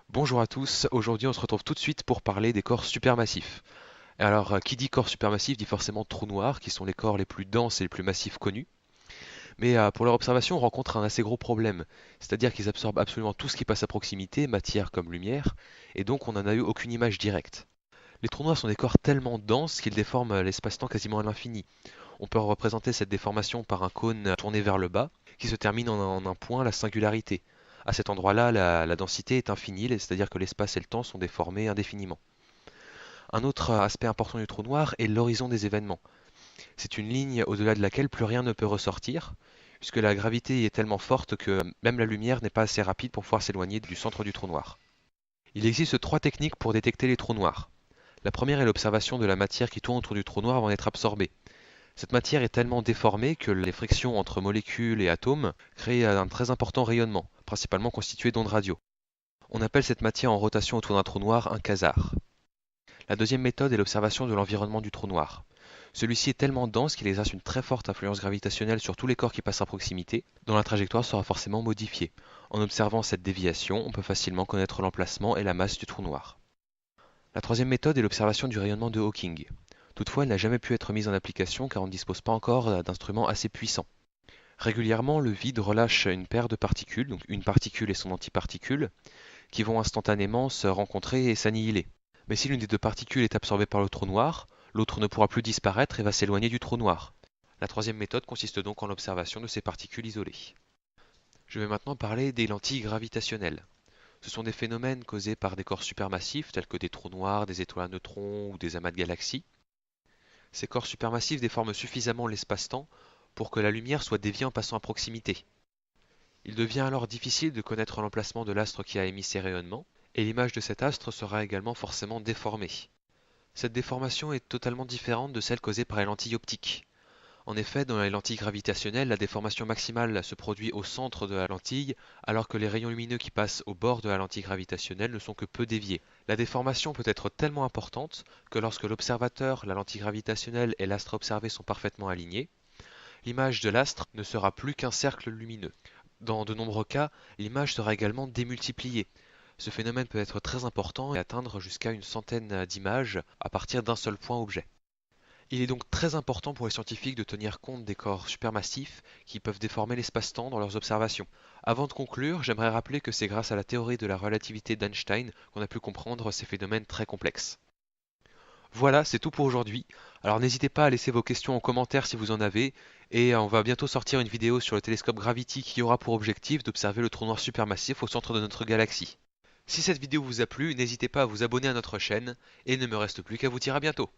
Bonjour à tous, aujourd'hui on se retrouve tout de suite pour parler des corps supermassifs. Alors, qui dit corps supermassif dit forcément trous noirs, qui sont les corps les plus denses et les plus massifs connus. Mais pour leur observation, on rencontre un assez gros problème, c'est-à-dire qu'ils absorbent absolument tout ce qui passe à proximité, matière comme lumière, et donc on n'en a eu aucune image directe. Les trous noirs sont des corps tellement denses qu'ils déforment l'espace-temps quasiment à l'infini. On peut représenter cette déformation par un cône tourné vers le bas, qui se termine en un point, la singularité. À cet endroit-là, la densité est infinie, c'est-à-dire que l'espace et le temps sont déformés indéfiniment. Un autre aspect important du trou noir est l'horizon des événements. C'est une ligne au-delà de laquelle plus rien ne peut ressortir, puisque la gravité y est tellement forte que même la lumière n'est pas assez rapide pour pouvoir s'éloigner du centre du trou noir. Il existe trois techniques pour détecter les trous noirs. La première est l'observation de la matière qui tourne autour du trou noir avant d'être absorbée. Cette matière est tellement déformée que les frictions entre molécules et atomes créent un très important rayonnement, principalement constitué d'ondes radio. On appelle cette matière en rotation autour d'un trou noir un quasar. La deuxième méthode est l'observation de l'environnement du trou noir. Celui-ci est tellement dense qu'il exerce une très forte influence gravitationnelle sur tous les corps qui passent à proximité, dont la trajectoire sera forcément modifiée. En observant cette déviation, on peut facilement connaître l'emplacement et la masse du trou noir. La troisième méthode est l'observation du rayonnement de Hawking. Toutefois, elle n'a jamais pu être mise en application car on ne dispose pas encore d'instruments assez puissants. Régulièrement, le vide relâche une paire de particules, donc une particule et son antiparticule, qui vont instantanément se rencontrer et s'annihiler. Mais si l'une des deux particules est absorbée par le trou noir, l'autre ne pourra plus disparaître et va s'éloigner du trou noir. La troisième méthode consiste donc en l'observation de ces particules isolées. Je vais maintenant parler des lentilles gravitationnelles. Ce sont des phénomènes causés par des corps supermassifs tels que des trous noirs, des étoiles à neutrons ou des amas de galaxies. Ces corps supermassifs déforment suffisamment l'espace-temps pour que la lumière soit déviée en passant à proximité. Il devient alors difficile de connaître l'emplacement de l'astre qui a émis ces rayonnements, et l'image de cet astre sera également forcément déformée. Cette déformation est totalement différente de celle causée par les lentilles optiques. En effet, dans les lentilles gravitationnelles, la déformation maximale se produit au centre de la lentille, alors que les rayons lumineux qui passent au bord de la lentille gravitationnelle ne sont que peu déviés. La déformation peut être tellement importante que lorsque l'observateur, la lentille gravitationnelle et l'astre observé sont parfaitement alignés, l'image de l'astre ne sera plus qu'un cercle lumineux. Dans de nombreux cas, l'image sera également démultipliée. Ce phénomène peut être très important et atteindre jusqu'à une centaine d'images à partir d'un seul point objet. Il est donc très important pour les scientifiques de tenir compte des corps supermassifs qui peuvent déformer l'espace-temps dans leurs observations. Avant de conclure, j'aimerais rappeler que c'est grâce à la théorie de la relativité d'Einstein qu'on a pu comprendre ces phénomènes très complexes. Voilà, c'est tout pour aujourd'hui. Alors n'hésitez pas à laisser vos questions en commentaire si vous en avez, et on va bientôt sortir une vidéo sur le télescope Gravity qui aura pour objectif d'observer le trou noir supermassif au centre de notre galaxie. Si cette vidéo vous a plu, n'hésitez pas à vous abonner à notre chaîne, et il ne me reste plus qu'à vous dire à bientôt.